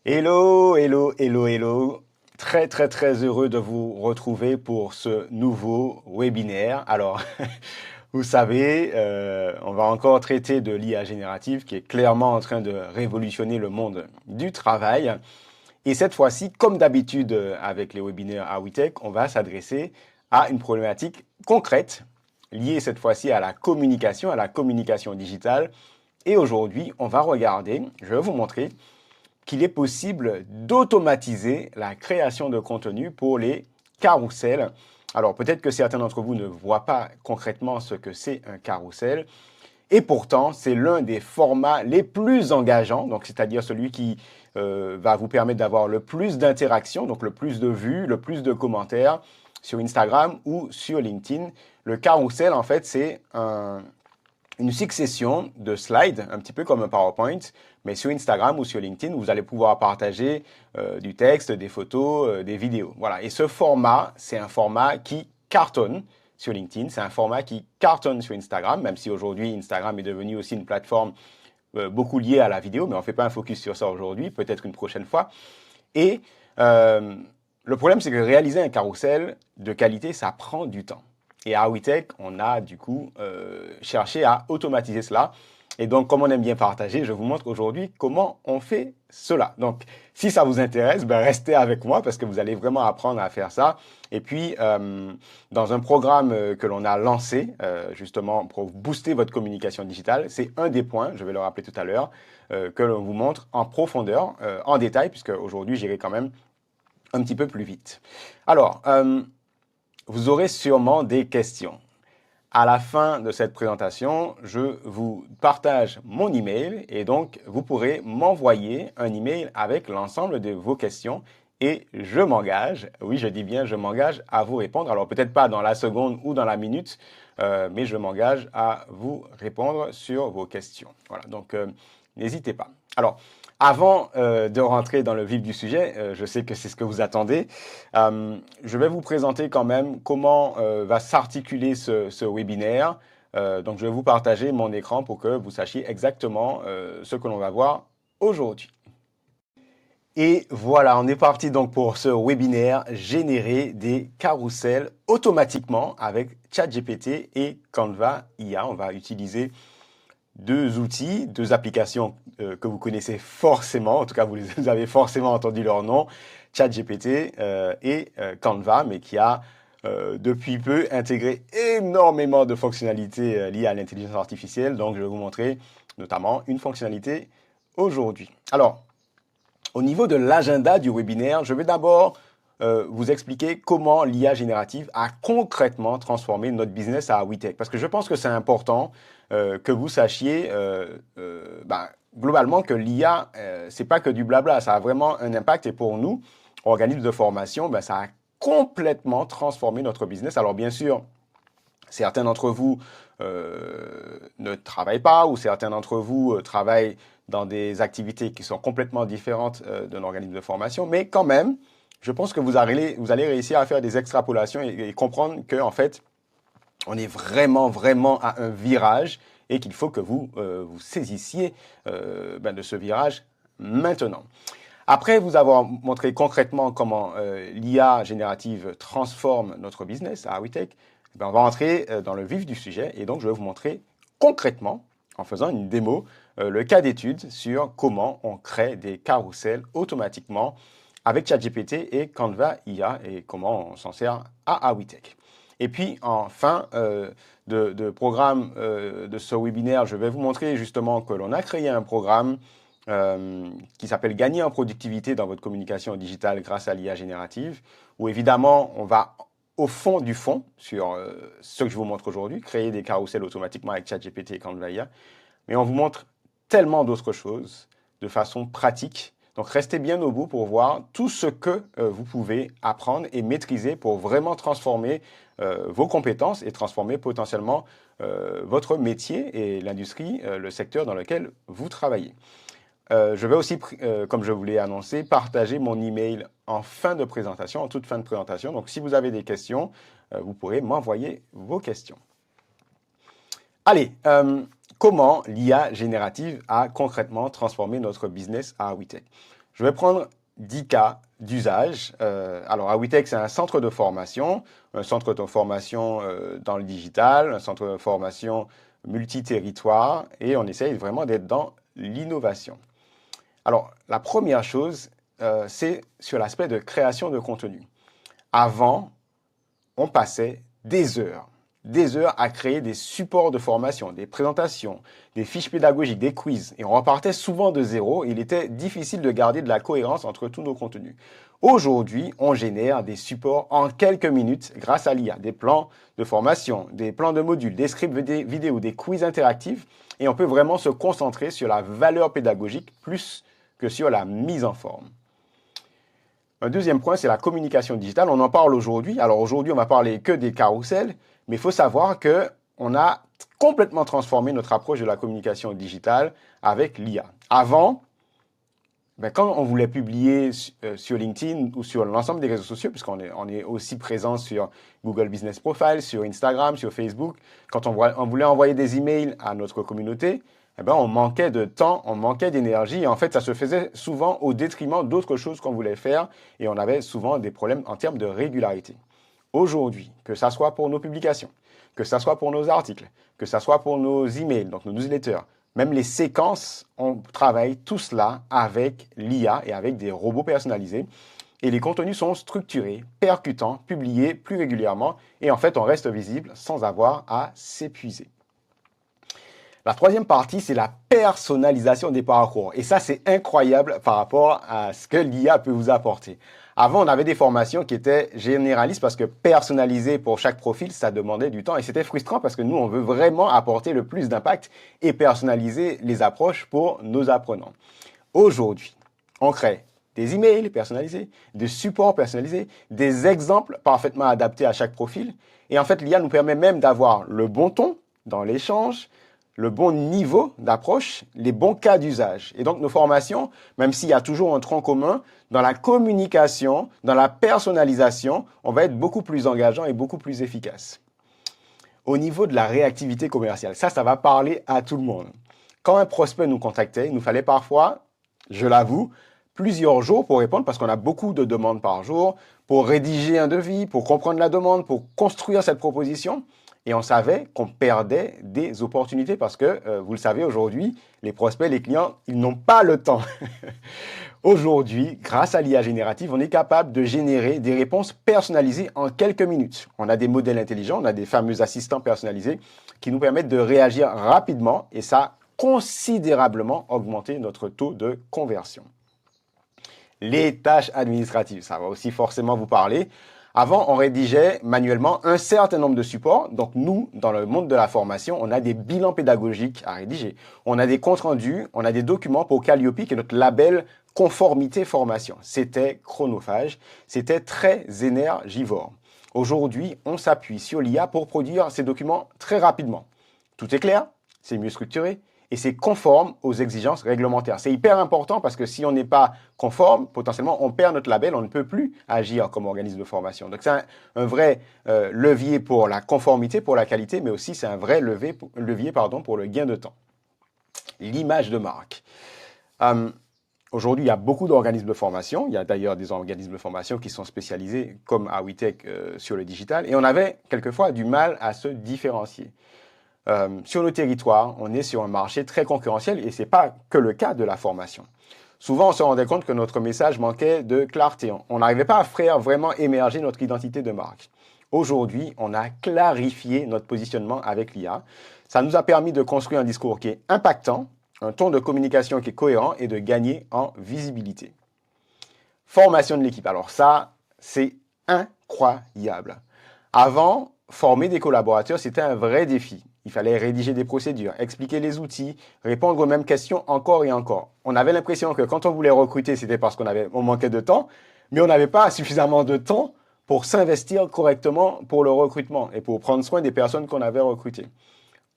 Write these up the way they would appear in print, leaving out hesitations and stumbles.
Hello, hello, hello, hello. Très, très, très heureux de vous retrouver pour ce nouveau webinaire. Alors, vous savez, on va encore traiter de l'IA générative qui est clairement en train de révolutionner le monde du travail. Et cette fois-ci, comme d'habitude avec les webinaires à WeTech, on va s'adresser à une problématique concrète liée cette fois-ci à la communication digitale. Et aujourd'hui, on va regarder, je vais vous montrer qu'il est possible d'automatiser la création de contenu pour les carousels. Alors peut-être que certains d'entre vous ne voient pas concrètement ce que c'est un carrousel, et pourtant c'est l'un des formats les plus engageants, donc c'est-à-dire celui qui va vous permettre d'avoir le plus d'interactions, donc le plus de vues, le plus de commentaires sur Instagram ou sur LinkedIn. Le carrousel, en fait, c'est une succession de slides, un petit peu comme un PowerPoint, mais sur Instagram ou sur LinkedIn, vous allez pouvoir partager du texte, des photos, des vidéos. Voilà. Et ce format, c'est un format qui cartonne sur LinkedIn, c'est un format qui cartonne sur Instagram, même si aujourd'hui Instagram est devenu aussi une plateforme beaucoup liée à la vidéo, mais on ne fait pas un focus sur ça aujourd'hui, peut-être une prochaine fois. Et le problème, c'est que réaliser un carrousel de qualité, ça prend du temps. Et à WeTech, on a du coup cherché à automatiser cela. Et donc, comme on aime bien partager, je vous montre aujourd'hui comment on fait cela. Donc, si ça vous intéresse, ben, restez avec moi parce que vous allez vraiment apprendre à faire ça. Et puis, dans un programme que l'on a lancé, justement, pour booster votre communication digitale, c'est un des points, je vais le rappeler tout à l'heure, que l'on vous montre en profondeur, en détail, puisque aujourd'hui, j'irai quand même un petit peu plus vite. Alors, vous aurez sûrement des questions. À la fin de cette présentation, je vous partage mon email et donc vous pourrez m'envoyer un email avec l'ensemble de vos questions et je m'engage, oui je dis bien je m'engage à vous répondre. Alors peut-être pas dans la seconde ou dans la minute, mais je m'engage à vous répondre sur vos questions. Voilà, donc n'hésitez pas. Alors, avant de rentrer dans le vif du sujet, je sais que c'est ce que vous attendez, je vais vous présenter quand même comment va s'articuler ce webinaire. Donc, je vais vous partager mon écran pour que vous sachiez exactement ce que l'on va voir aujourd'hui. Et voilà, on est parti donc pour ce webinaire générer des carousels automatiquement avec ChatGPT et Canva IA. On va utiliser deux outils, deux applications que vous connaissez forcément, en tout cas vous avez forcément entendu leur nom, ChatGPT et Canva, mais qui a depuis peu intégré énormément de fonctionnalités liées à l'intelligence artificielle. Donc je vais vous montrer notamment une fonctionnalité aujourd'hui. Alors, au niveau de l'agenda du webinaire, je vais d'abord vous expliquer comment l'IA générative a concrètement transformé notre business à WeTech. Parce que je pense que c'est important que vous sachiez globalement que l'IA, c'est pas que du blabla, ça a vraiment un impact. Et pour nous, organismes de formation, ben, ça a complètement transformé notre business. Alors bien sûr, certains d'entre vous ne travaillent pas ou certains d'entre vous travaillent dans des activités qui sont complètement différentes d'un organisme de formation, mais quand même, je pense que vous allez réussir à faire des extrapolations et comprendre qu'en fait, on est vraiment, vraiment à un virage et qu'il faut que vous vous saisissiez de ce virage maintenant. Après vous avoir montré concrètement comment l'IA générative transforme notre business à WeTech, on va entrer dans le vif du sujet et donc je vais vous montrer concrètement, en faisant une démo, le cas d'étude sur comment on crée des carousels automatiquement avec ChatGPT et Canva IA et comment on s'en sert à WeTech. Et puis en fin de programme de ce webinaire, je vais vous montrer justement que l'on a créé un programme qui s'appelle Gagner en productivité dans votre communication digitale grâce à l'IA générative, où évidemment on va au fond du fond sur ce que je vous montre aujourd'hui, créer des carousels automatiquement avec ChatGPT et Canva IA, mais on vous montre tellement d'autres choses de façon pratique. Donc restez bien au bout pour voir tout ce que vous pouvez apprendre et maîtriser pour vraiment transformer vos compétences et transformer potentiellement votre métier et l'industrie, le secteur dans lequel vous travaillez. Je vais aussi, comme je vous l'ai annoncé, partager mon email en fin de présentation, en toute fin de présentation. Donc, si vous avez des questions, vous pourrez m'envoyer vos questions. Allez, comment l'IA générative a concrètement transformé notre business à WeTech? Je vais prendre 10 cas d'usage. Alors, Awitech, c'est un centre de formation dans le digital, un centre de formation multi-territoire, et on essaye vraiment d'être dans l'innovation. Alors, la première chose, c'est sur l'aspect de création de contenu. Avant, on passait des heures à créer des supports de formation, des présentations, des fiches pédagogiques, des quiz. Et on repartait souvent de zéro. Il était difficile de garder de la cohérence entre tous nos contenus. Aujourd'hui, on génère des supports en quelques minutes grâce à l'IA, des plans de formation, des plans de modules, des scripts vidéo, des quiz interactifs. Et on peut vraiment se concentrer sur la valeur pédagogique plus que sur la mise en forme. Un deuxième point, c'est la communication digitale. On en parle aujourd'hui. Alors aujourd'hui, on va parler que des carousels, mais il faut savoir qu'on a complètement transformé notre approche de la communication digitale avec l'IA. Avant, quand on voulait publier sur LinkedIn ou sur l'ensemble des réseaux sociaux, puisqu'on est aussi présent sur Google Business Profile, sur Instagram, sur Facebook, quand on voulait envoyer des emails à notre communauté, on manquait de temps, on manquait d'énergie. Et en fait, ça se faisait souvent au détriment d'autres choses qu'on voulait faire. Et on avait souvent des problèmes en termes de régularité. Aujourd'hui, que ça soit pour nos publications, que ça soit pour nos articles, que ça soit pour nos emails, donc nos newsletters, même les séquences, on travaille tout cela avec l'IA et avec des robots personnalisés. Et les contenus sont structurés, percutants, publiés plus régulièrement. Et en fait, on reste visible sans avoir à s'épuiser. La troisième partie, c'est la personnalisation des parcours. Et ça, c'est incroyable par rapport à ce que l'IA peut vous apporter. Avant, on avait des formations qui étaient généralistes parce que personnaliser pour chaque profil, ça demandait du temps et c'était frustrant parce que nous, on veut vraiment apporter le plus d'impact et personnaliser les approches pour nos apprenants. Aujourd'hui, on crée des emails personnalisés, des supports personnalisés, des exemples parfaitement adaptés à chaque profil. Et en fait, l'IA nous permet même d'avoir le bon ton dans l'échange, le bon niveau d'approche, les bons cas d'usage. Et donc, nos formations, même s'il y a toujours un tronc commun, dans la communication, dans la personnalisation, on va être beaucoup plus engageant et beaucoup plus efficace. Au niveau de la réactivité commerciale, ça va parler à tout le monde. Quand un prospect nous contactait, il nous fallait parfois, je l'avoue, plusieurs jours pour répondre parce qu'on a beaucoup de demandes par jour, pour rédiger un devis, pour comprendre la demande, pour construire cette proposition. Et on savait qu'on perdait des opportunités parce que, vous le savez, aujourd'hui, les prospects, les clients, ils n'ont pas le temps. Aujourd'hui, grâce à l'IA générative, on est capable de générer des réponses personnalisées en quelques minutes. On a des modèles intelligents, on a des fameux assistants personnalisés qui nous permettent de réagir rapidement et ça a considérablement augmenté notre taux de conversion. Les tâches administratives, ça va aussi forcément vous parler. Avant, on rédigeait manuellement un certain nombre de supports. Donc nous, dans le monde de la formation, on a des bilans pédagogiques à rédiger. On a des comptes rendus, on a des documents pour Calliope, qui est notre label conformité formation. C'était chronophage, c'était très énergivore. Aujourd'hui, on s'appuie sur l'IA pour produire ces documents très rapidement. Tout est clair, c'est mieux structuré et c'est conforme aux exigences réglementaires. C'est hyper important parce que si on n'est pas conforme, potentiellement, on perd notre label, on ne peut plus agir comme organisme de formation. Donc, c'est un vrai levier pour la conformité, pour la qualité, mais aussi c'est un vrai levier pour le gain de temps. L'image de marque. Aujourd'hui, il y a beaucoup d'organismes de formation. Il y a d'ailleurs des organismes de formation qui sont spécialisés, comme Awitech, sur le digital. Et on avait quelquefois du mal à se différencier. Sur le territoire, on est sur un marché très concurrentiel et ce n'est pas que le cas de la formation. Souvent, on se rendait compte que notre message manquait de clarté. On n'arrivait pas à faire vraiment émerger notre identité de marque. Aujourd'hui, on a clarifié notre positionnement avec l'IA. Ça nous a permis de construire un discours qui est impactant, un ton de communication qui est cohérent et de gagner en visibilité. Formation de l'équipe. Alors ça, c'est incroyable. Avant, former des collaborateurs, c'était un vrai défi. Il fallait rédiger des procédures, expliquer les outils, répondre aux mêmes questions encore et encore. On avait l'impression que quand on voulait recruter, c'était parce qu'on manquait de temps, mais on n'avait pas suffisamment de temps pour s'investir correctement pour le recrutement et pour prendre soin des personnes qu'on avait recrutées.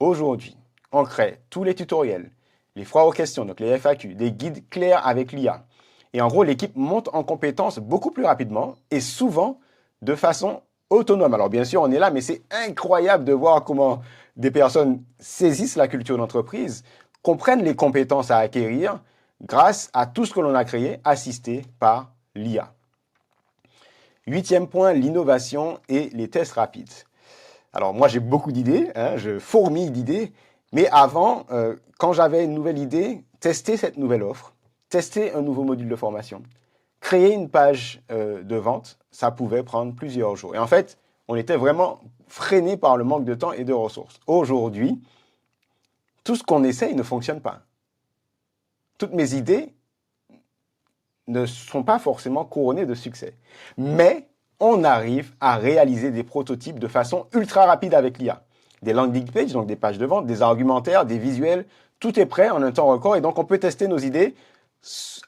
Aujourd'hui, on crée tous les tutoriels, les foires aux questions, donc les FAQ, des guides clairs avec l'IA. Et en gros, l'équipe monte en compétences beaucoup plus rapidement et souvent de façon autonome. Alors bien sûr, on est là, mais c'est incroyable de voir comment des personnes saisissent la culture d'entreprise, comprennent les compétences à acquérir, grâce à tout ce que l'on a créé, assisté par l'IA. 8e point, l'innovation et les tests rapides. Alors moi j'ai beaucoup d'idées, hein, je fourmille d'idées, mais avant, quand j'avais une nouvelle idée, tester cette nouvelle offre, tester un nouveau module de formation, créer une page de vente, ça pouvait prendre plusieurs jours. Et en fait, on était vraiment freiné par le manque de temps et de ressources. Aujourd'hui, tout ce qu'on essaye ne fonctionne pas. Toutes mes idées ne sont pas forcément couronnées de succès. Mais on arrive à réaliser des prototypes de façon ultra rapide avec l'IA. Des landing pages, donc des pages de vente, des argumentaires, des visuels, tout est prêt en un temps record et donc on peut tester nos idées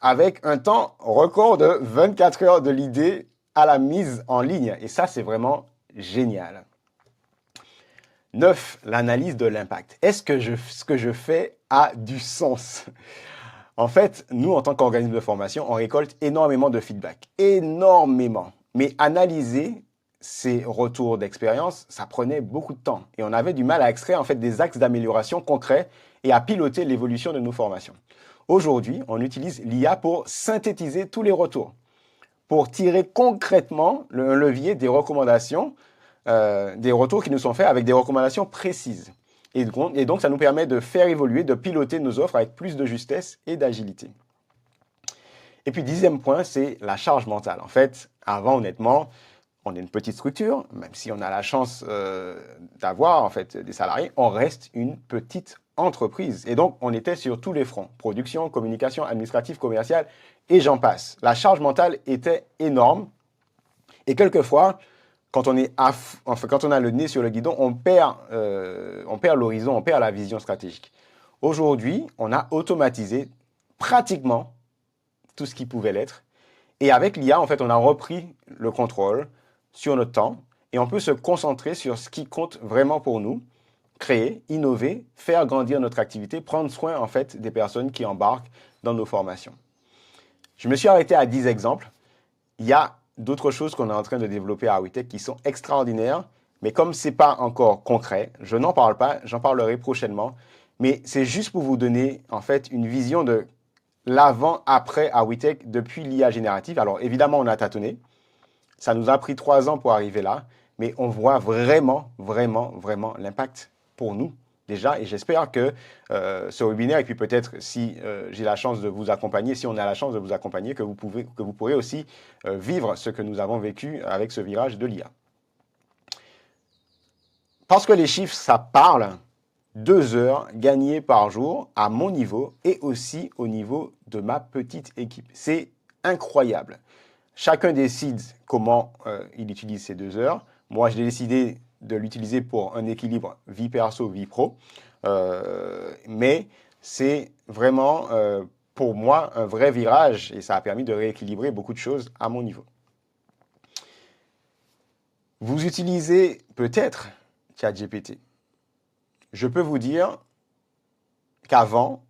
avec un temps record de 24 heures de l'idée à la mise en ligne. Et ça, c'est vraiment génial. 9. L'analyse de l'impact. Est-ce que ce que je fais a du sens? En fait, nous, en tant qu'organisme de formation, on récolte énormément de feedback. Énormément. Mais analyser ces retours d'expérience, ça prenait beaucoup de temps. Et on avait du mal à extraire en fait des axes d'amélioration concrets et à piloter l'évolution de nos formations. Aujourd'hui, on utilise l'IA pour synthétiser tous les retours, pour tirer concrètement le levier des recommandations, des retours qui nous sont faits avec des recommandations précises. Et donc, ça nous permet de faire évoluer, de piloter nos offres avec plus de justesse et d'agilité. Et puis, 10e point, c'est la charge mentale. En fait, avant, honnêtement, on est une petite structure, même si on a la chance d'avoir en fait des salariés, on reste une petite entreprise. Et donc, on était sur tous les fronts, production, communication, administrative, commerciale, et j'en passe. La charge mentale était énorme. Et quelquefois, quand on a le nez sur le guidon, on perd l'horizon, on perd la vision stratégique. Aujourd'hui, on a automatisé pratiquement tout ce qui pouvait l'être. Et avec l'IA, en fait, on a repris le contrôle sur notre temps et on peut se concentrer sur ce qui compte vraiment pour nous, créer, innover, faire grandir notre activité, prendre soin, en fait, des personnes qui embarquent dans nos formations. Je me suis arrêté à 10 exemples. Il y a d'autres choses qu'on est en train de développer à WeTech qui sont extraordinaires, mais comme ce n'est pas encore concret, je n'en parle pas, j'en parlerai prochainement, mais c'est juste pour vous donner en fait une vision de l'avant-après à WeTech depuis l'IA générative. Alors évidemment, on a tâtonné, ça nous a pris 3 ans pour arriver là, mais on voit vraiment, vraiment, vraiment l'impact pour nous déjà, et j'espère que ce webinaire, et puis peut-être si j'ai la chance de vous accompagner, si on a la chance de vous accompagner, que vous pourrez aussi vivre ce que nous avons vécu avec ce virage de l'IA. Parce que les chiffres, ça parle, 2 heures gagnées par jour à mon niveau et aussi au niveau de ma petite équipe. C'est incroyable. Chacun décide comment il utilise ces 2 heures. Moi, j'ai décidé de l'utiliser pour un équilibre vie perso, vie pro. Mais c'est vraiment, pour moi, un vrai virage et ça a permis de rééquilibrer beaucoup de choses à mon niveau. Vous utilisez peut-être ChatGPT. Je peux vous dire qu'avant,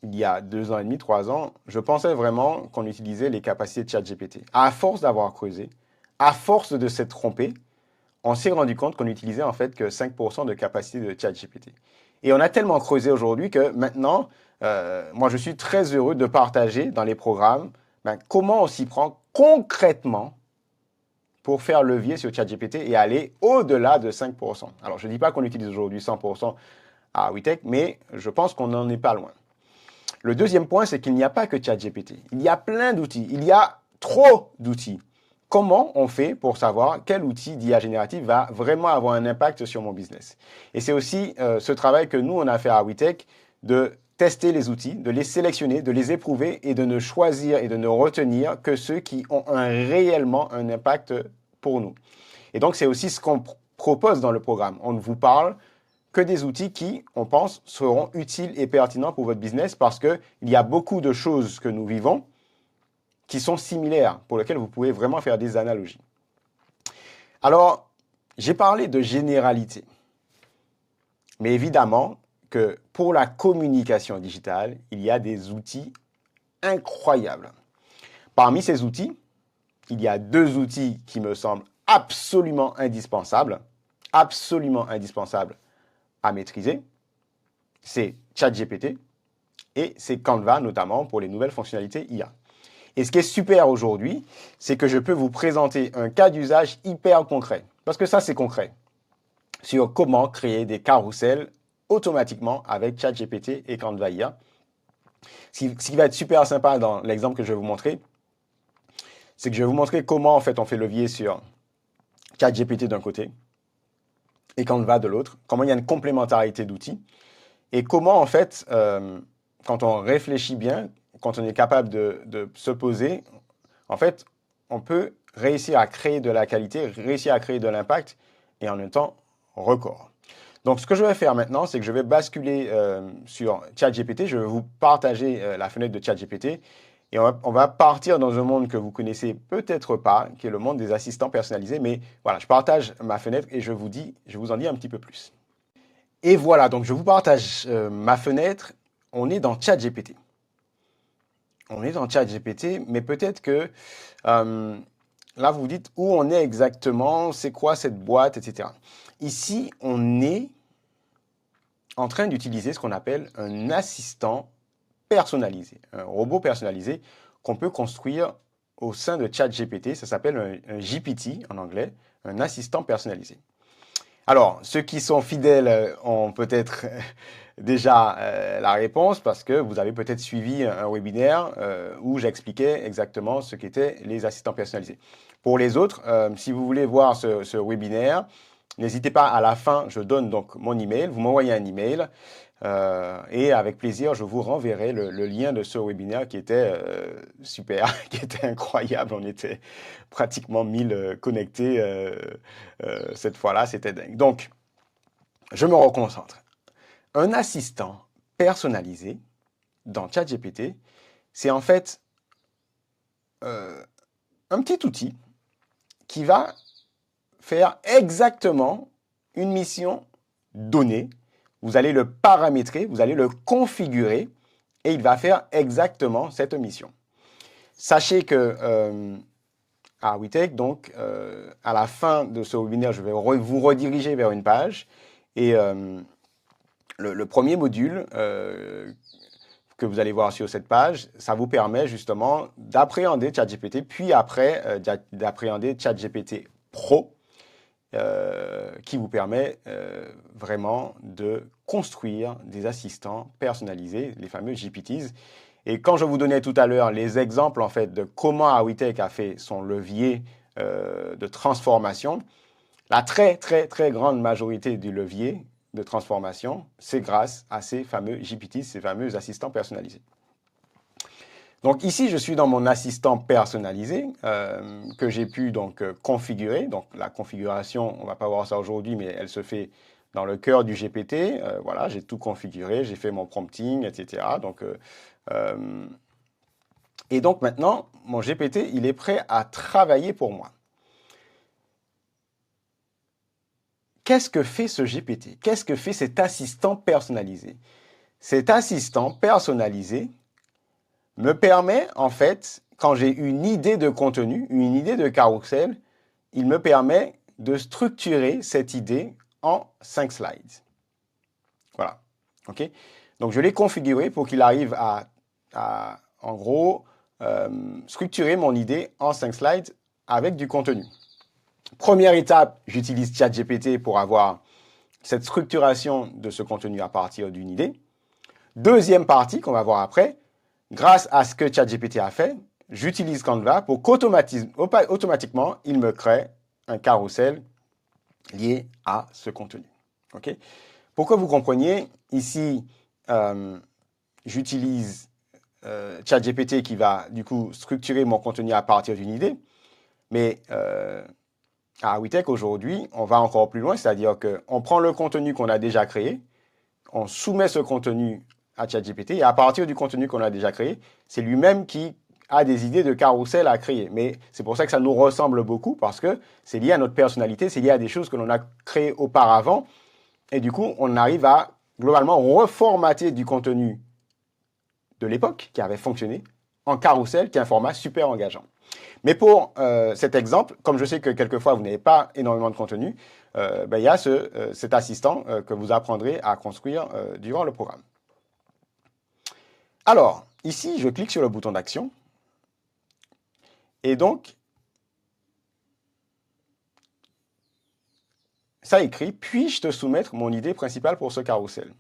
il y a 2 ans et demi, 3 ans, je pensais vraiment qu'on utilisait les capacités de ChatGPT. À force d'avoir creusé, à force de s'être trompé, on s'est rendu compte qu'on n'utilisait en fait que 5% de capacité de ChatGPT. Et on a tellement creusé aujourd'hui que maintenant, moi je suis très heureux de partager dans les programmes comment on s'y prend concrètement pour faire levier sur ChatGPT et aller au-delà de 5%. Alors je ne dis pas qu'on utilise aujourd'hui 100% à WeTech, mais je pense qu'on n'en est pas loin. Le deuxième point, c'est qu'il n'y a pas que ChatGPT. Il y a plein d'outils. Il y a trop d'outils. Comment on fait pour savoir quel outil d'IA générative va vraiment avoir un impact sur mon business? Et c'est aussi ce travail que nous, on a fait à WeTech de tester les outils, de les sélectionner, de les éprouver et de ne choisir et de ne retenir que ceux qui ont réellement un impact pour nous. Et donc, c'est aussi ce qu'on propose dans le programme. On ne vous parle que des outils qui, on pense, seront utiles et pertinents pour votre business parce qu'il y a beaucoup de choses que nous vivons qui sont similaires, pour lesquelles vous pouvez vraiment faire des analogies. Alors, j'ai parlé de généralité. Mais évidemment que pour la communication digitale, il y a des outils incroyables. Parmi ces outils, il y a 2 outils qui me semblent absolument indispensables à maîtriser. C'est ChatGPT et c'est Canva notamment pour les nouvelles fonctionnalités IA. Et ce qui est super aujourd'hui, c'est que je peux vous présenter un cas d'usage hyper concret, parce que ça c'est concret, sur comment créer des carousels automatiquement avec ChatGPT et Canva IA. Ce qui va être super sympa dans l'exemple que je vais vous montrer, c'est que je vais vous montrer comment en fait on fait levier sur ChatGPT d'un côté et Canva de l'autre, comment il y a une complémentarité d'outils et comment en fait, quand on réfléchit bien, quand on est capable de se poser, en fait, on peut réussir à créer de la qualité, réussir à créer de l'impact et en un temps record. Donc, ce que je vais faire maintenant, c'est que je vais basculer sur ChatGPT. Je vais vous partager la fenêtre de ChatGPT et on va partir dans un monde que vous connaissez peut-être pas, qui est le monde des assistants personnalisés. Mais voilà, je partage ma fenêtre et je vous en dis un petit peu plus. Et voilà, donc je vous partage ma fenêtre. On est dans ChatGPT. On est dans ChatGPT, mais peut-être que là, vous vous dites où on est exactement, c'est quoi cette boîte, etc. Ici, on est en train d'utiliser ce qu'on appelle un assistant personnalisé, un robot personnalisé qu'on peut construire au sein de ChatGPT. Ça s'appelle un GPT en anglais, un assistant personnalisé. Alors, ceux qui sont fidèles ont peut-être déjà la réponse parce que vous avez peut-être suivi un webinaire où j'expliquais exactement ce qu'étaient les assistants personnalisés. Pour les autres, si vous voulez voir ce webinaire, n'hésitez pas, à la fin, je donne donc mon email, vous m'envoyez un email et avec plaisir, je vous renverrai le lien de ce webinaire qui était super, qui était incroyable. On était pratiquement 1000 connectés cette fois-là, c'était dingue. Donc, je me reconcentre. Un assistant personnalisé dans ChatGPT, c'est en fait un petit outil qui va faire exactement une mission donnée. Vous allez le paramétrer, vous allez le configurer et il va faire exactement cette mission. Sachez que à WeTech, donc, à la fin de ce webinaire, je vais vous rediriger vers une page et le premier module que vous allez voir sur cette page, ça vous permet justement d'appréhender ChatGPT, puis après d'appréhender ChatGPT Pro, qui vous permet vraiment de construire des assistants personnalisés, les fameux GPTs. Et quand je vous donnais tout à l'heure les exemples en fait de comment Awitech a fait son levier de transformation, la très grande majorité du levier de transformation, c'est grâce à ces fameux GPTs, ces fameux assistants personnalisés. Donc ici, je suis dans mon assistant personnalisé que j'ai pu donc configurer. Donc la configuration, on ne va pas voir ça aujourd'hui, mais elle se fait dans le cœur du GPT. Voilà, j'ai tout configuré, j'ai fait mon prompting, etc. Et donc maintenant, mon GPT, il est prêt à travailler pour moi. Qu'est-ce que fait ce GPT? Qu'est-ce que fait cet assistant personnalisé? Cet assistant personnalisé me permet, en fait, quand j'ai une idée de contenu, une idée de carrousel, il me permet de structurer cette idée en 5 slides. Voilà. OK? Donc, je l'ai configuré pour qu'il arrive à en gros, structurer mon idée en 5 slides avec du contenu. Première étape, j'utilise ChatGPT pour avoir cette structuration de ce contenu à partir d'une idée. Deuxième partie qu'on va voir après, grâce à ce que ChatGPT a fait, j'utilise Canva pour qu'automatiquement, il me crée un carrousel lié à ce contenu. Okay? Pour que vous compreniez, ici, j'utilise ChatGPT qui va du coup structurer mon contenu à partir d'une idée, mais à WeTech aujourd'hui, on va encore plus loin, c'est-à-dire qu'on prend le contenu qu'on a déjà créé, on soumet ce contenu à ChatGPT et à partir du contenu qu'on a déjà créé, c'est lui-même qui a des idées de carrousel à créer. Mais c'est pour ça que ça nous ressemble beaucoup parce que c'est lié à notre personnalité, c'est lié à des choses que l'on a créées auparavant et du coup, on arrive à globalement reformater du contenu de l'époque qui avait fonctionné en carrousel qui est un format super engageant. Mais pour cet exemple, comme je sais que quelquefois vous n'avez pas énormément de contenu, il y a cet assistant que vous apprendrez à construire durant le programme. Alors, ici, je clique sur le bouton d'action. Et donc, ça écrit, puis-je te soumettre mon idée principale pour ce carrousel?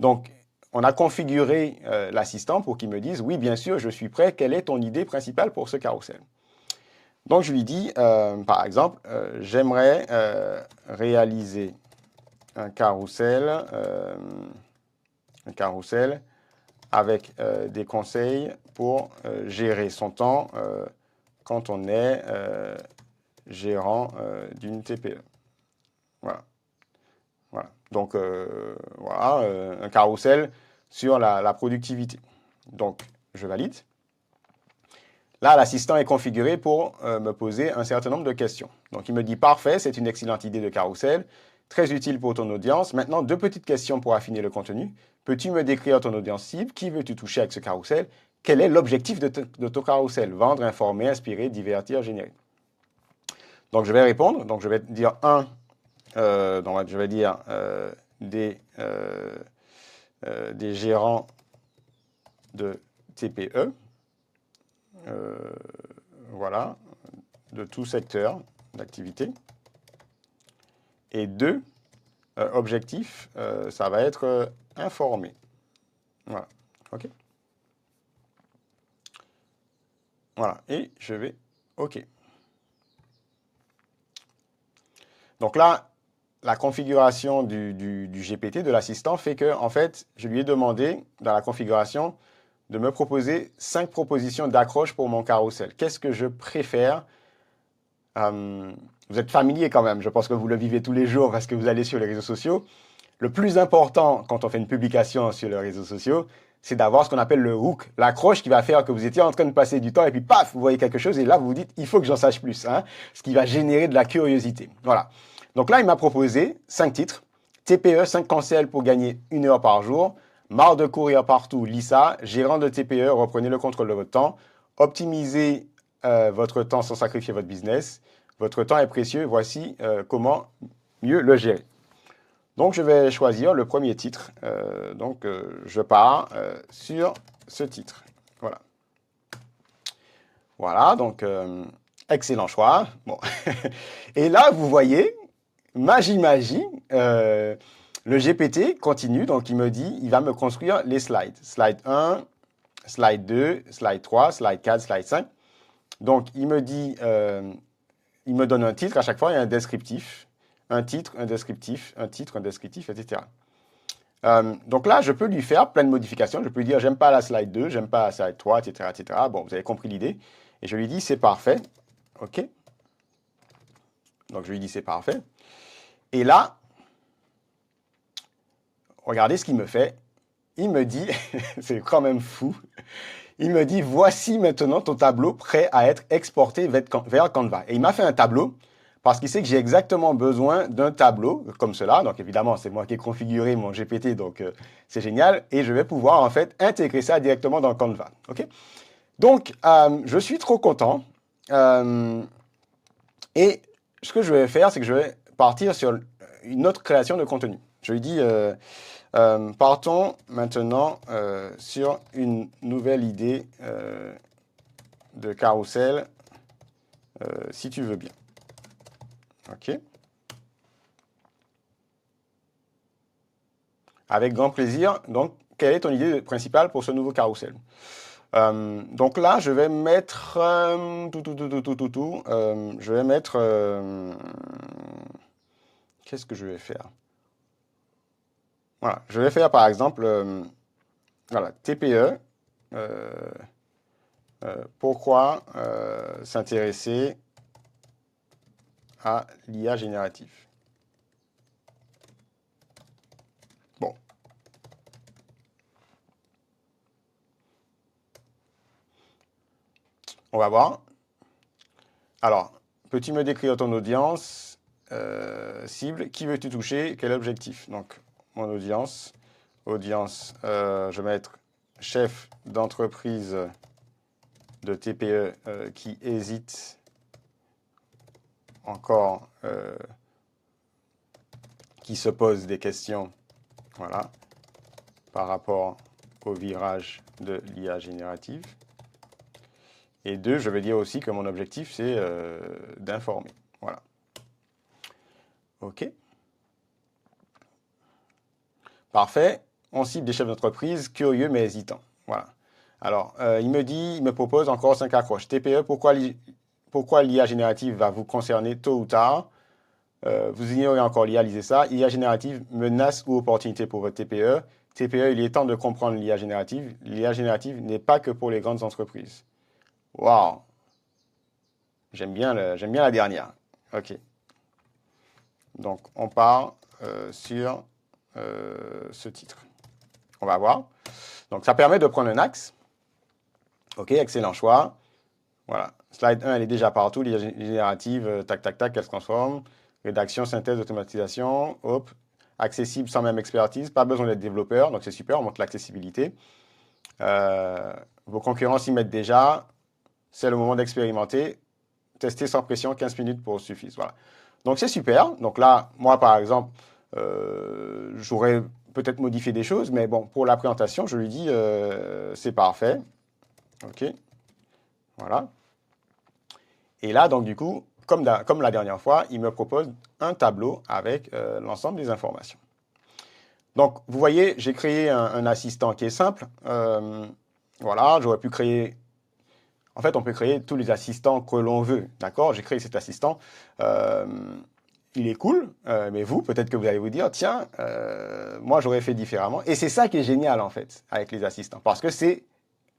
Donc, on a configuré l'assistant pour qu'il me dise, oui, bien sûr, je suis prêt, quelle est ton idée principale pour ce carrousel? Donc, je lui dis, par exemple, j'aimerais réaliser un carrousel avec des conseils pour gérer son temps quand on est gérant d'une TPE. Voilà. Voilà. Donc, voilà, un carrousel sur la productivité. Donc, je valide. Là, l'assistant est configuré pour me poser un certain nombre de questions. Donc, il me dit, parfait, c'est une excellente idée de carrousel, très utile pour ton audience. Maintenant, deux petites questions pour affiner le contenu. Peux-tu me décrire ton audience cible? Qui veux-tu toucher avec ce carrousel? Quel est l'objectif de ton carrousel? Vendre, informer, inspirer, divertir, générer. Donc, je vais répondre. Donc, je vais dire donc, je vais dire des gérants de TPE, voilà, de tout secteur d'activité. Et deux, objectifs, ça va être informé. Voilà, OK. Voilà, et je vais OK. Donc là, la configuration du GPT, de l'assistant, fait que, en fait, je lui ai demandé, dans la configuration, de me proposer 5 propositions d'accroche pour mon carrousel. Qu'est-ce que je préfère? Vous êtes familier quand même, je pense que vous le vivez tous les jours parce que vous allez sur les réseaux sociaux. Le plus important quand on fait une publication sur les réseaux sociaux, c'est d'avoir ce qu'on appelle le hook, l'accroche qui va faire que vous étiez en train de passer du temps et puis paf, vous voyez quelque chose et là vous vous dites, il faut que j'en sache plus, hein, ce qui va générer de la curiosité. Voilà. Donc là, il m'a proposé 5 titres. TPE, 5 conseils pour gagner 1 heure par jour. Marre de courir partout, Lisa. Gérant de TPE, reprenez le contrôle de votre temps. Optimisez votre temps sans sacrifier votre business. Votre temps est précieux. Voici comment mieux le gérer. Donc, je vais choisir le premier titre. Donc, je pars sur ce titre. Voilà. Voilà, donc, excellent choix. Bon. Et là, vous voyez, magie, magie, le GPT continue. Donc, il me dit, il va me construire les slides. Slide 1, slide 2, slide 3, slide 4, slide 5. Donc, il me dit, il me donne un titre. À chaque fois, il y a un descriptif. Un titre, un descriptif, un titre, un descriptif, etc. Donc là, je peux lui faire plein de modifications. Je peux lui dire, j'aime pas la slide 2, j'aime pas la slide 3, etc., etc. Bon, vous avez compris l'idée. Et je lui dis, c'est parfait. OK. Donc, je lui dis, c'est parfait. Et là, regardez ce qu'il me fait. Il me dit, c'est quand même fou, il me dit, voici maintenant ton tableau prêt à être exporté vers Canva. Et il m'a fait un tableau parce qu'il sait que j'ai exactement besoin d'un tableau comme cela. Donc évidemment, c'est moi qui ai configuré mon GPT, donc c'est génial. Et je vais pouvoir en fait intégrer ça directement dans Canva. OK? Donc, je suis trop content. Et ce que je vais faire, c'est que je vais partir sur une autre création de contenu. Je lui dis, partons maintenant sur une nouvelle idée de carrousel, si tu veux bien. OK. Avec grand plaisir. Donc, quelle est ton idée principale pour ce nouveau carrousel? Donc là, je vais mettre je vais mettre qu'est-ce que je vais faire? Voilà, je vais faire par exemple voilà, TPE. Pourquoi s'intéresser à l'IA générative? Bon. On va voir. Alors, peux-tu me décrire ton audience cible? Qui veux-tu toucher? Quel objectif? Donc, mon audience. Je vais mettre chef d'entreprise de TPE qui hésite encore, qui se pose des questions, voilà, par rapport au virage de l'IA générative. Et 2, je vais dire aussi que mon objectif, c'est d'informer. Voilà. OK. Parfait. On cible des chefs d'entreprise curieux mais hésitants. Voilà. Alors, il me propose encore 5 accroches. TPE, pourquoi l'IA générative va vous concerner tôt ou tard? Vous ignorez encore l'IA, lisez ça. IA générative, menace ou opportunité pour votre TPE. TPE, il est temps de comprendre l'IA générative. L'IA générative n'est pas que pour les grandes entreprises. Waouh! J'aime bien la dernière. OK. Donc, on part sur ce titre. On va voir. Donc, ça permet de prendre un axe. OK, excellent choix. Voilà. Slide 1, elle est déjà partout. L'IA générative, tac, tac, tac, elle se transforme. Rédaction, synthèse, automatisation. Hop. Accessible sans même expertise. Pas besoin d'être développeur. Donc, c'est super. On montre l'accessibilité. Vos concurrents s'y mettent déjà. C'est le moment d'expérimenter. Tester sans pression, 15 minutes pour suffire. Voilà. Donc, c'est super. Donc là, moi, par exemple, j'aurais peut-être modifié des choses, mais bon, pour la présentation, je lui dis c'est parfait. OK. Voilà. Et là, donc, du coup, comme la dernière fois, il me propose un tableau avec l'ensemble des informations. Donc, vous voyez, j'ai créé un assistant qui est simple. Voilà, j'aurais pu créer... En fait, on peut créer tous les assistants que l'on veut, d'accord? J'ai créé cet assistant. Il est cool, mais vous, peut-être que vous allez vous dire, tiens, moi, j'aurais fait différemment. Et c'est ça qui est génial, en fait, avec les assistants, parce que c'est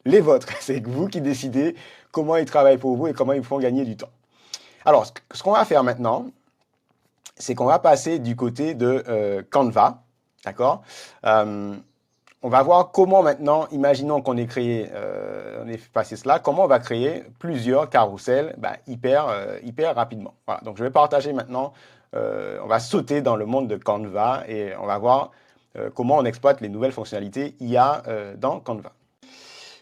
les vôtres. C'est vous qui décidez comment ils travaillent pour vous et comment ils font gagner du temps. Alors, ce qu'on va faire maintenant, c'est qu'on va passer du côté de Canva, d'accord? On va voir comment maintenant, imaginons qu'on ait créé, on ait passé cela, comment on va créer plusieurs carousels hyper rapidement. Voilà, donc je vais partager maintenant, on va sauter dans le monde de Canva et on va voir comment on exploite les nouvelles fonctionnalités IA dans Canva.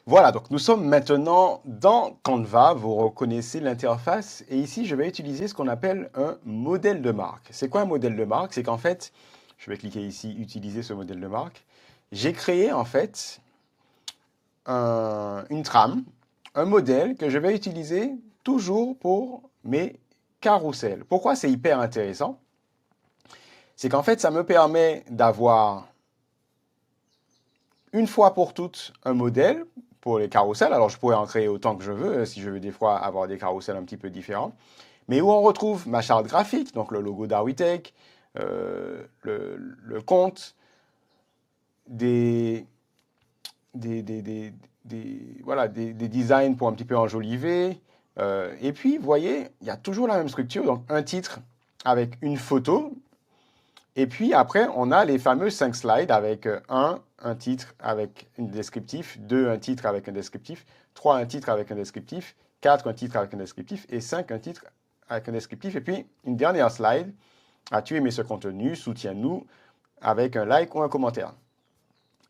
Voilà, donc nous sommes maintenant dans Canva, vous reconnaissez l'interface et ici je vais utiliser ce qu'on appelle un modèle de marque. C'est quoi un modèle de marque? C'est qu'en fait, je vais cliquer ici, utiliser ce modèle de marque. J'ai créé en fait une trame, un modèle que je vais utiliser toujours pour mes carousels. Pourquoi c'est hyper intéressant? C'est qu'en fait, ça me permet d'avoir une fois pour toutes un modèle pour les carousels. Alors, je pourrais en créer autant que je veux, si je veux des fois avoir des carousels un petit peu différents. Mais où on retrouve ma charte graphique, donc le logo d'Arwitech, le compte, des designs pour un petit peu enjoliver. Et puis, vous voyez, il y a toujours la même structure. Donc, un titre avec une photo. Et puis, après, on a les fameux 5 slides avec un titre avec un descriptif, 2, un titre avec un descriptif, 3, un titre avec un descriptif, 4, un titre avec un descriptif et 5, un titre avec un descriptif. Et puis, une dernière slide. As-tu aimé ce contenu? Soutiens-nous avec un like ou un commentaire.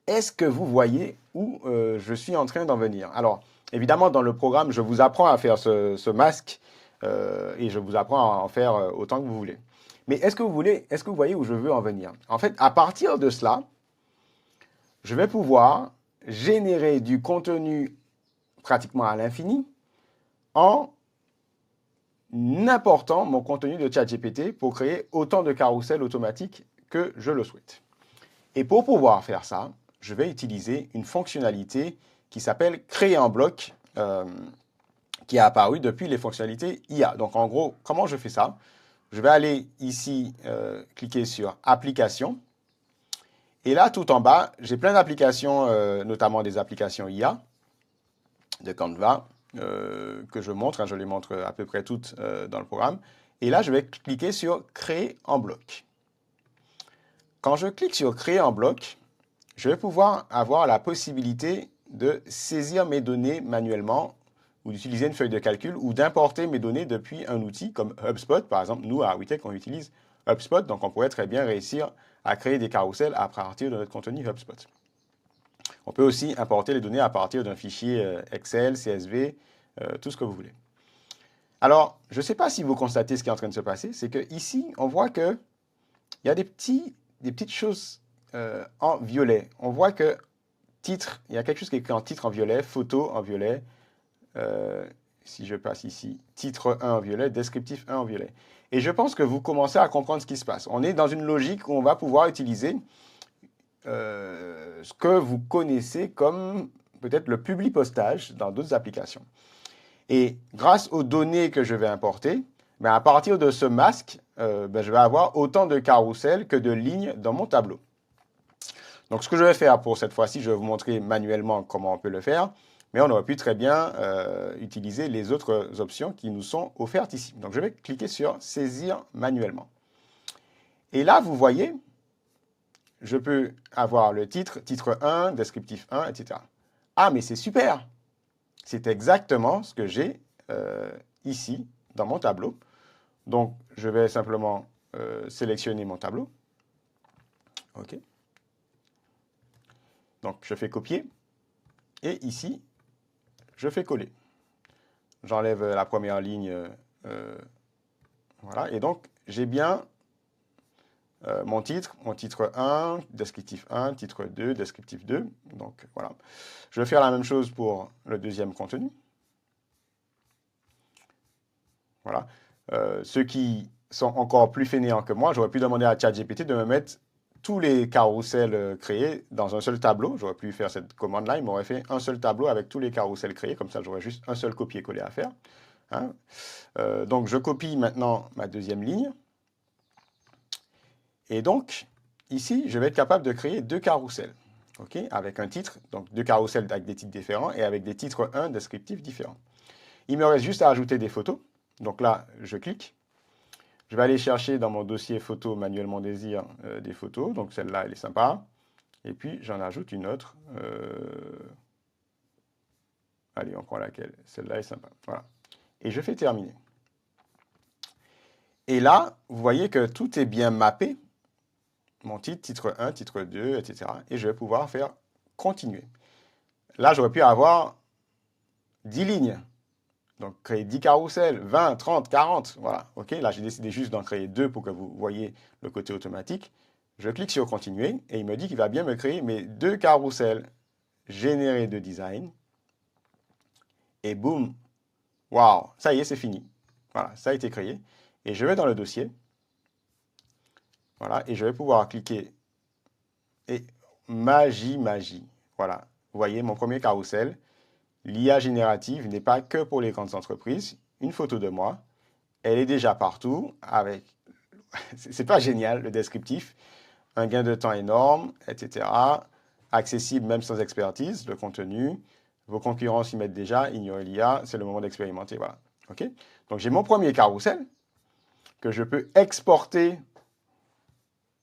Est-ce que vous voyez où je suis en train d'en venir? Alors, évidemment, dans le programme, je vous apprends à faire ce masque et je vous apprends à en faire autant que vous voulez. Mais est-ce que vous voyez où je veux en venir? En fait, à partir de cela, je vais pouvoir générer du contenu pratiquement à l'infini en apportant mon contenu de ChatGPT pour créer autant de carousels automatiques que je le souhaite. Et pour pouvoir faire ça, je vais utiliser une fonctionnalité qui s'appelle créer en bloc, qui est apparue depuis les fonctionnalités IA. Donc en gros, comment je fais ça? Je vais aller ici, cliquer sur applications. Et là, tout en bas, j'ai plein d'applications, notamment des applications IA de Canva, que je montre. Je les montre à peu près toutes dans le programme. Et là, je vais cliquer sur créer en bloc. Quand je clique sur créer en bloc, je vais pouvoir avoir la possibilité de saisir mes données manuellement ou d'utiliser une feuille de calcul ou d'importer mes données depuis un outil comme HubSpot. Par exemple, nous, à Arwitech, on utilise HubSpot, donc on pourrait très bien réussir à créer des carousels à partir de notre contenu HubSpot. On peut aussi importer les données à partir d'un fichier Excel, CSV, tout ce que vous voulez. Alors, je ne sais pas si vous constatez ce qui est en train de se passer, c'est qu'ici, on voit qu'il y a des petites choses en violet. On voit que titre, il y a quelque chose qui est écrit en titre en violet, photo en violet. Si je passe ici, titre 1 en violet, descriptif 1 en violet. Et je pense que vous commencez à comprendre ce qui se passe. On est dans une logique où on va pouvoir utiliser ce que vous connaissez comme peut-être le publipostage dans d'autres applications. Et grâce aux données que je vais importer, ben à partir de ce masque, je vais avoir autant de carousels que de lignes dans mon tableau. Donc, ce que je vais faire pour cette fois-ci, je vais vous montrer manuellement comment on peut le faire, mais on aurait pu très bien utiliser les autres options qui nous sont offertes ici. Donc, je vais cliquer sur « Saisir manuellement ». Et là, vous voyez, je peux avoir le titre, titre 1, descriptif 1, etc. Ah, mais c'est super! C'est exactement ce que j'ai ici dans mon tableau. Donc, je vais simplement sélectionner mon tableau. OK. Donc, je fais copier. Et ici, je fais coller. J'enlève la première ligne. Voilà. Et donc, j'ai bien mon titre 1, descriptif 1, titre 2, descriptif 2. Donc, voilà. Je vais faire la même chose pour le deuxième contenu. Voilà. Ceux qui sont encore plus fainéants que moi, j'aurais pu demander à ChatGPT de me mettre tous les carousels créés dans un seul tableau. J'aurais pu faire cette commande-là. Il m'aurait fait un seul tableau avec tous les carousels créés. Comme ça, j'aurais juste un seul copier-coller à faire. Hein. Donc, je copie maintenant ma deuxième ligne. Et donc, ici, je vais être capable de créer deux carousels. Okay, avec un titre, donc deux carousels avec des titres différents et avec des titres 1 descriptifs différents. Il me reste juste à ajouter des photos. Donc là, je clique. Je vais aller chercher dans mon dossier photo manuellement désir des photos. Donc celle-là, elle est sympa. Et puis, j'en ajoute une autre. Allez, on prend laquelle? Celle-là est sympa. Voilà. Et je fais terminer. Et là, vous voyez que tout est bien mappé. Mon titre, titre 1, titre 2, etc. Et je vais pouvoir faire continuer. Là, j'aurais pu avoir 10 lignes. Donc, créer 10 carousels, 20, 30, 40, voilà. OK, là, j'ai décidé juste d'en créer 2 pour que vous voyez le côté automatique. Je clique sur continuer et il me dit qu'il va bien me créer mes 2 carousels générés de design. Et boum, waouh, ça y est, c'est fini. Voilà, ça a été créé. Et je vais dans le dossier. Voilà, et je vais pouvoir cliquer. Et magie, magie. Voilà, vous voyez mon premier carrousel. L'IA générative n'est pas que pour les grandes entreprises. Une photo de moi, elle est déjà partout avec, c'est pas génial le descriptif, un gain de temps énorme, etc. Accessible même sans expertise, le contenu. Vos concurrents s'y mettent déjà, ignorez l'IA, c'est le moment d'expérimenter. Voilà. OK. Donc j'ai mon premier carrousel que je peux exporter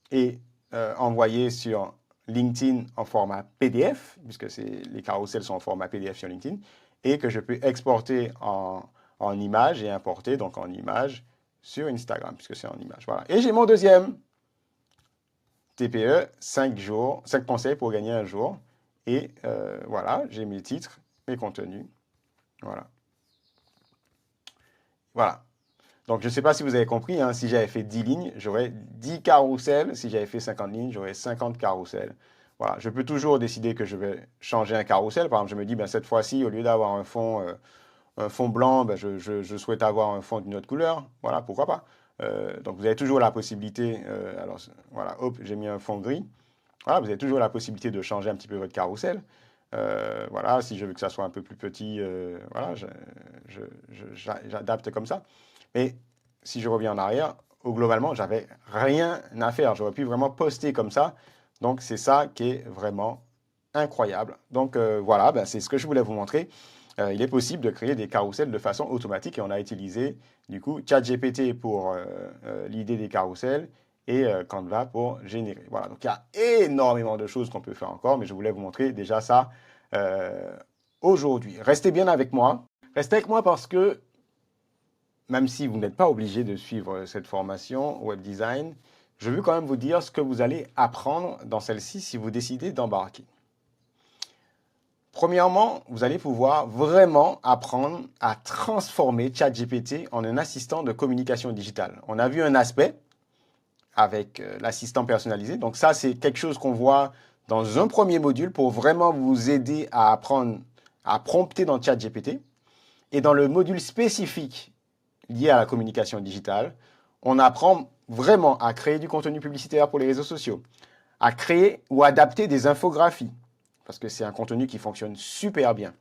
et envoyer sur LinkedIn en format PDF, puisque les carousels sont en format PDF sur LinkedIn, et que je peux exporter en image et importer donc en image sur Instagram, puisque c'est en image. Voilà. Et j'ai mon deuxième TPE, 5 jours, 5 conseils pour gagner un jour. Et voilà, j'ai mes titres, mes contenus. Voilà. Voilà. Donc, je ne sais pas si vous avez compris, hein, si j'avais fait 10 lignes, j'aurais 10 carousels. Si j'avais fait 50 lignes, j'aurais 50 carousels. Voilà, je peux toujours décider que je vais changer un carrousel. Par exemple, je me dis, ben, cette fois-ci, au lieu d'avoir un fond blanc, ben, je souhaite avoir un fond d'une autre couleur. Voilà, pourquoi pas. Donc, vous avez toujours la possibilité, alors voilà, hop, j'ai mis un fond gris. Voilà, vous avez toujours la possibilité de changer un petit peu votre carrousel. Voilà, si je veux que ça soit un peu plus petit, voilà, j'adapte comme ça. Mais si je reviens en arrière, globalement, j'avais rien à faire. J'aurais pu vraiment poster comme ça. Donc, c'est ça qui est vraiment incroyable. Donc, voilà, ben, c'est ce que je voulais vous montrer. Il est possible de créer des carousels de façon automatique et on a utilisé, du coup, ChatGPT pour l'idée des carousels et Canva pour générer. Voilà, donc il y a énormément de choses qu'on peut faire encore, mais je voulais vous montrer déjà ça aujourd'hui. Restez bien avec moi. Restez avec moi parce que même si vous n'êtes pas obligé de suivre cette formation web design, je veux quand même vous dire ce que vous allez apprendre dans celle-ci si vous décidez d'embarquer. Premièrement, vous allez pouvoir vraiment apprendre à transformer ChatGPT en un assistant de communication digitale. On a vu un aspect avec l'assistant personnalisé. Donc ça, c'est quelque chose qu'on voit dans un premier module pour vraiment vous aider à apprendre à prompter dans ChatGPT. Et dans le module spécifique lié à la communication digitale, on apprend vraiment à créer du contenu publicitaire pour les réseaux sociaux, à créer ou adapter des infographies, parce que c'est un contenu qui fonctionne super bien,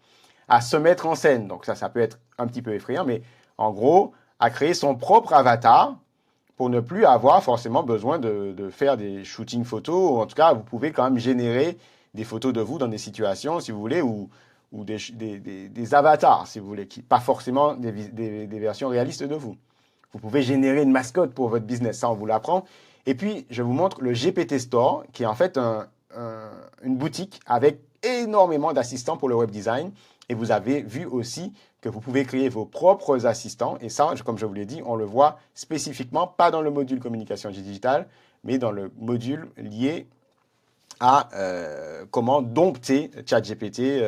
à se mettre en scène, donc ça peut être un petit peu effrayant, mais en gros, à créer son propre avatar pour ne plus avoir forcément besoin de faire des shootings photos, ou en tout cas, vous pouvez quand même générer des photos de vous dans des situations, si vous voulez, ou des avatars, si vous voulez, pas forcément des versions réalistes de vous. Vous pouvez générer une mascotte pour votre business, ça on vous l'apprend. Et puis, je vous montre le GPT Store, qui est en fait une boutique avec énormément d'assistants pour le web design. Et vous avez vu aussi que vous pouvez créer vos propres assistants. Et ça, comme je vous l'ai dit, on le voit spécifiquement, pas dans le module communication digitale, mais dans le module lié à comment dompter ChatGPT,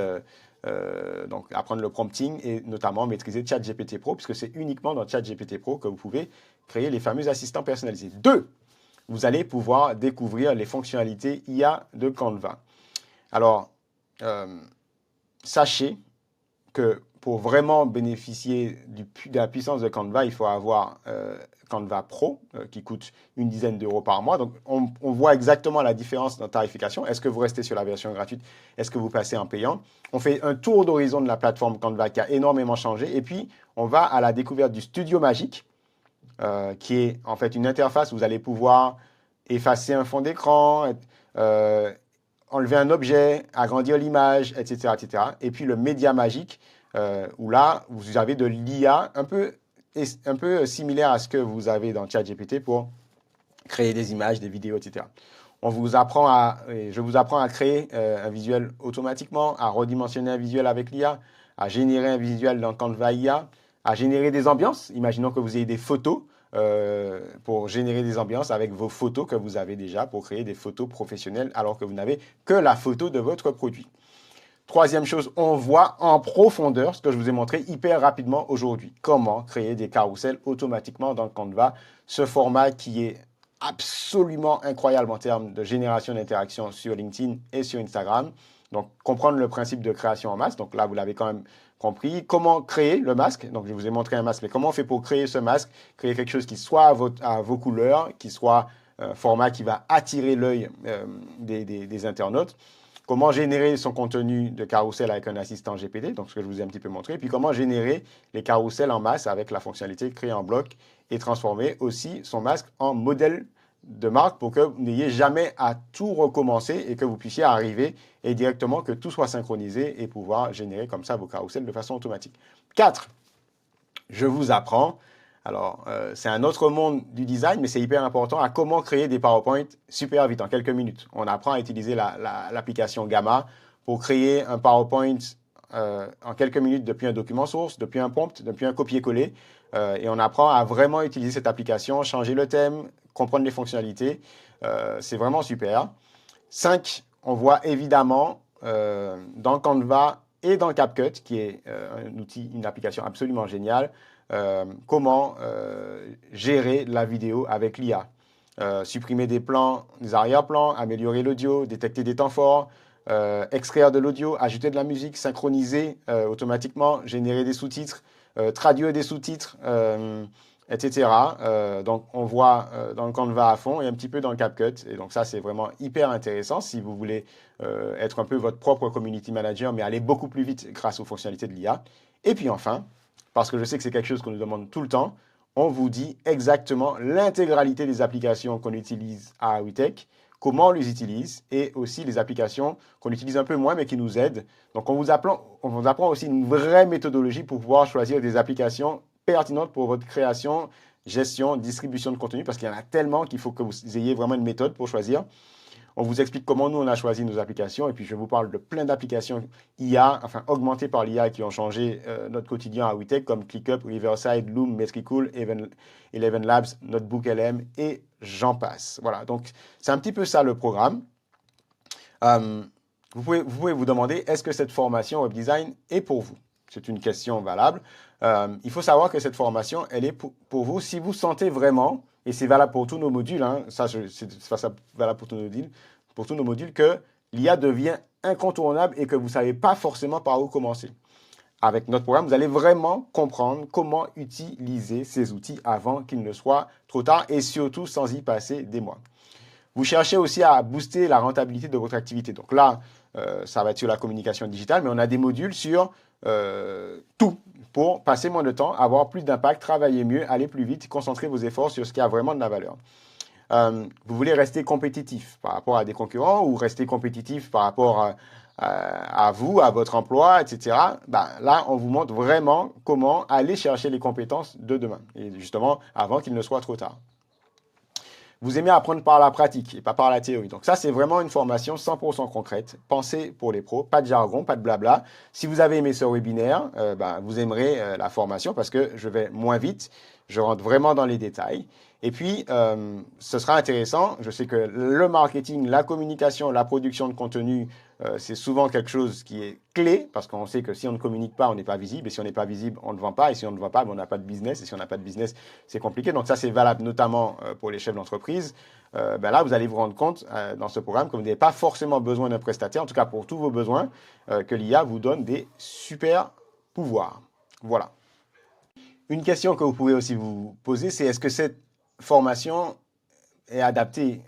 donc apprendre le prompting et notamment maîtriser ChatGPT Pro, puisque c'est uniquement dans ChatGPT Pro que vous pouvez créer les fameux assistants personnalisés. 2, vous allez pouvoir découvrir les fonctionnalités IA de Canva. Alors, sachez que pour vraiment bénéficier de la puissance de Canva, il faut avoir Canva Pro qui coûte une dizaine d'euros par mois. Donc, on voit exactement la différence dans tarification. Est-ce que vous restez sur la version gratuite? Est-ce que vous passez en payant? On fait un tour d'horizon de la plateforme Canva qui a énormément changé. Et puis, on va à la découverte du Studio Magique, qui est en fait une interface où vous allez pouvoir effacer un fond d'écran, enlever un objet, agrandir l'image, etc., etc. Et puis le Média Magique, où là, vous avez de l'IA un peu similaire à ce que vous avez dans ChatGPT pour créer des images, des vidéos, etc. Je vous apprends à créer un visuel automatiquement, à redimensionner un visuel avec l'IA, à générer un visuel dans Canva IA, à générer des ambiances. Imaginons que vous ayez des photos pour générer des ambiances avec vos photos que vous avez déjà pour créer des photos professionnelles alors que vous n'avez que la photo de votre produit. Troisième chose, on voit en profondeur ce que je vous ai montré hyper rapidement aujourd'hui. Comment créer des carousels automatiquement dans Canva. Ce format qui est absolument incroyable en termes de génération d'interactions sur LinkedIn et sur Instagram. Donc, comprendre le principe de création en masse. Donc là, vous l'avez quand même compris. Comment créer le masque. Donc, je vous ai montré un masque, mais comment on fait pour créer ce masque, créer quelque chose qui soit à vos couleurs, qui soit un format qui va attirer l'œil des internautes. Comment générer son contenu de carrousel avec un assistant GPT, donc ce que je vous ai un petit peu montré, puis comment générer les carousels en masse avec la fonctionnalité créer en bloc et transformer aussi son masque en modèle de marque pour que vous n'ayez jamais à tout recommencer et que vous puissiez arriver et directement que tout soit synchronisé et pouvoir générer comme ça vos carousels de façon automatique. 4. Je vous apprends. Alors, c'est un autre monde du design, mais c'est hyper important à comment créer des PowerPoint super vite, en quelques minutes. On apprend à utiliser l'application Gamma pour créer un PowerPoint en quelques minutes depuis un document source, depuis un prompt, depuis un copier-coller. Et on apprend à vraiment utiliser cette application, changer le thème, comprendre les fonctionnalités. C'est vraiment super. 5, on voit évidemment dans Canva et dans CapCut, qui est un outil, une application absolument géniale, comment gérer la vidéo avec l'IA. Supprimer des plans, des arrière-plans, améliorer l'audio, détecter des temps forts, extraire de l'audio, ajouter de la musique, synchroniser automatiquement, générer des sous-titres, traduire des sous-titres, etc. Donc on voit dans le Canva à fond et un petit peu dans le CapCut. Et donc ça, c'est vraiment hyper intéressant si vous voulez être un peu votre propre community manager, mais aller beaucoup plus vite grâce aux fonctionnalités de l'IA. Et puis enfin, parce que je sais que c'est quelque chose qu'on nous demande tout le temps, on vous dit exactement l'intégralité des applications qu'on utilise à WeTech, comment on les utilise et aussi les applications qu'on utilise un peu moins mais qui nous aident. Donc on vous apprend aussi une vraie méthodologie pour pouvoir choisir des applications pertinentes pour votre création, gestion, distribution de contenu parce qu'il y en a tellement qu'il faut que vous ayez vraiment une méthode pour choisir. On vous explique comment nous, on a choisi nos applications et puis je vous parle de plein d'applications IA, enfin augmentées par l'IA qui ont changé notre quotidien à WeTech comme ClickUp, Riverside, Loom, Metricool, Eleven Labs, Notebook LM et j'en passe. Voilà, donc c'est un petit peu ça le programme. Vous pouvez vous demander, est-ce que cette formation web design est pour vous? C'est une question valable. Il faut savoir que cette formation, elle est pour vous si vous sentez vraiment, et c'est valable pour tous nos modules, hein, c'est valable pour tous nos modules, que l'IA devient incontournable et que vous ne savez pas forcément par où commencer. Avec notre programme, vous allez vraiment comprendre comment utiliser ces outils avant qu'il ne soit trop tard et surtout sans y passer des mois. Vous cherchez aussi à booster la rentabilité de votre activité. Donc là, ça va être sur la communication digitale, mais on a des modules sur tout pour passer moins de temps, avoir plus d'impact, travailler mieux, aller plus vite, concentrer vos efforts sur ce qui a vraiment de la valeur. Vous voulez rester compétitif par rapport à des concurrents ou rester compétitif par rapport à vous, à votre emploi, etc. Ben, là, on vous montre vraiment comment aller chercher les compétences de demain, et justement avant qu'il ne soit trop tard. Vous aimez apprendre par la pratique et pas par la théorie. Donc ça, c'est vraiment une formation 100% concrète, pensée pour les pros, pas de jargon, pas de blabla. Si vous avez aimé ce webinaire, ben, vous aimerez la formation parce que je vais moins vite, je rentre vraiment dans les détails. Et puis, ce sera intéressant. Je sais que le marketing, la communication, la production de contenu, c'est souvent quelque chose qui est clé parce qu'on sait que si on ne communique pas, on n'est pas visible. Et si on n'est pas visible, on ne vend pas. Et si on ne vend pas, on n'a pas de business. Et si on n'a pas de business, c'est compliqué. Donc ça, c'est valable notamment pour les chefs d'entreprise. Ben là, vous allez vous rendre compte dans ce programme que vous n'avez pas forcément besoin d'un prestataire, en tout cas pour tous vos besoins, que l'IA vous donne des super pouvoirs. Voilà. Une question que vous pouvez aussi vous poser, c'est est-ce que cette formation est adaptée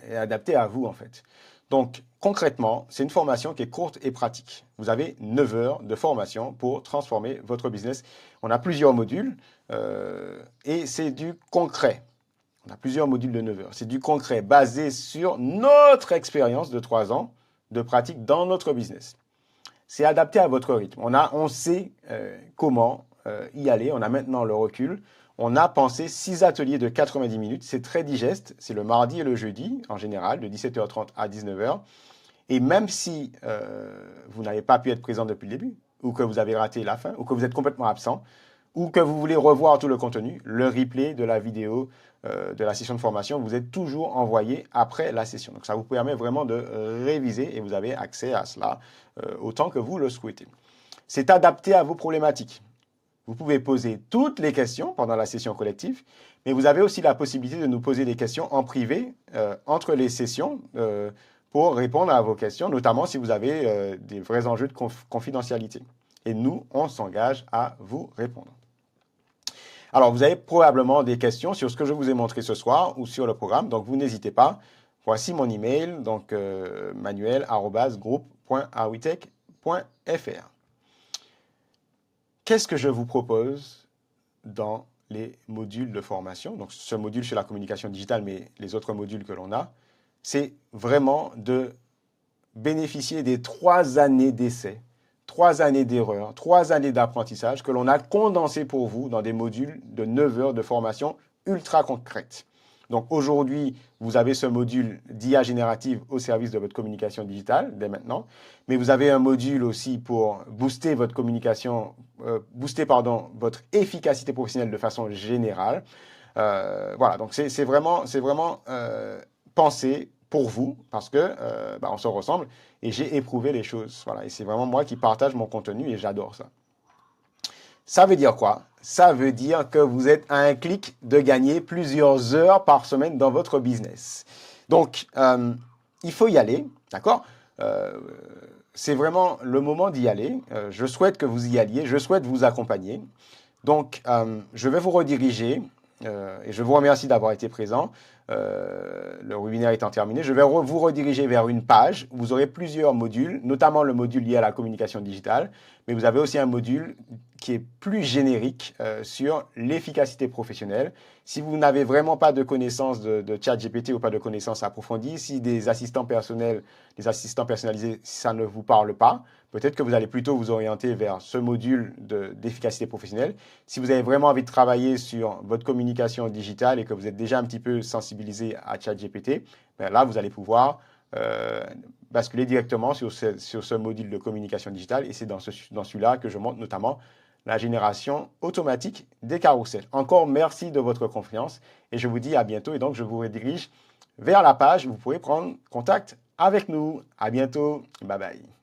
à vous en fait. Donc concrètement, c'est une formation qui est courte et pratique. Vous avez 9 heures de formation pour transformer votre business. On a plusieurs modules et c'est du concret. On a plusieurs modules de 9 heures. C'est du concret basé sur notre expérience de 3 ans de pratique dans notre business. C'est adapté à votre rythme. On sait comment y aller. On a maintenant le recul. On a pensé 6 ateliers de 90 minutes. C'est très digeste. C'est le mardi et le jeudi, en général, de 17h30 à 19h. Et même si vous n'avez pas pu être présent depuis le début, ou que vous avez raté la fin, ou que vous êtes complètement absent, ou que vous voulez revoir tout le contenu, le replay de la vidéo de la session de formation vous est toujours envoyé après la session. Donc ça vous permet vraiment de réviser et vous avez accès à cela autant que vous le souhaitez. C'est adapté à vos problématiques. Vous pouvez poser toutes les questions pendant la session collective, mais vous avez aussi la possibilité de nous poser des questions en privé entre les sessions pour répondre à vos questions, notamment si vous avez des vrais enjeux de confidentialité. Et nous, on s'engage à vous répondre. Alors, vous avez probablement des questions sur ce que je vous ai montré ce soir ou sur le programme, donc vous n'hésitez pas. Voici mon email, donc manuel@groupe.awitech.fr. Qu'est-ce que je vous propose dans les modules de formation? Donc, ce module sur la communication digitale, mais les autres modules que l'on a, c'est vraiment de bénéficier des 3 années d'essai, 3 années d'erreur, 3 années d'apprentissage que l'on a condensé pour vous dans des modules de 9 heures de formation ultra concrète. Donc aujourd'hui, vous avez ce module d'IA générative au service de votre communication digitale dès maintenant, mais vous avez un module aussi pour booster votre communication, votre efficacité professionnelle de façon générale. Voilà, donc c'est vraiment pensé pour vous parce que on se ressemble et j'ai éprouvé les choses. Voilà, et c'est vraiment moi qui partage mon contenu et j'adore ça. Ça veut dire quoi? Ça veut dire que vous êtes à un clic de gagner plusieurs heures par semaine dans votre business. Donc, il faut y aller, d'accord? C'est vraiment le moment d'y aller. Je souhaite que vous y alliez, je souhaite vous accompagner. Donc, je vais vous rediriger et je vous remercie d'avoir été présent. Le webinaire étant terminé, je vais vous rediriger vers une page où vous aurez plusieurs modules, notamment le module lié à la communication digitale, mais vous avez aussi un module qui est plus générique sur l'efficacité professionnelle. Si vous n'avez vraiment pas de connaissances de ChatGPT ou pas de connaissances approfondies, si des assistants personnels, des assistants personnalisés, ça ne vous parle pas, peut-être que vous allez plutôt vous orienter vers ce module d'efficacité professionnelle. Si vous avez vraiment envie de travailler sur votre communication digitale et que vous êtes déjà un petit peu sensibilisé à ChatGPT, ben là, vous allez pouvoir basculer directement sur ce module de communication digitale. Et c'est dans celui-là que je montre notamment la génération automatique des carousels. Encore merci de votre confiance et je vous dis à bientôt. Et donc, je vous redirige vers la page où vous pourrez prendre contact avec nous. À bientôt. Bye bye.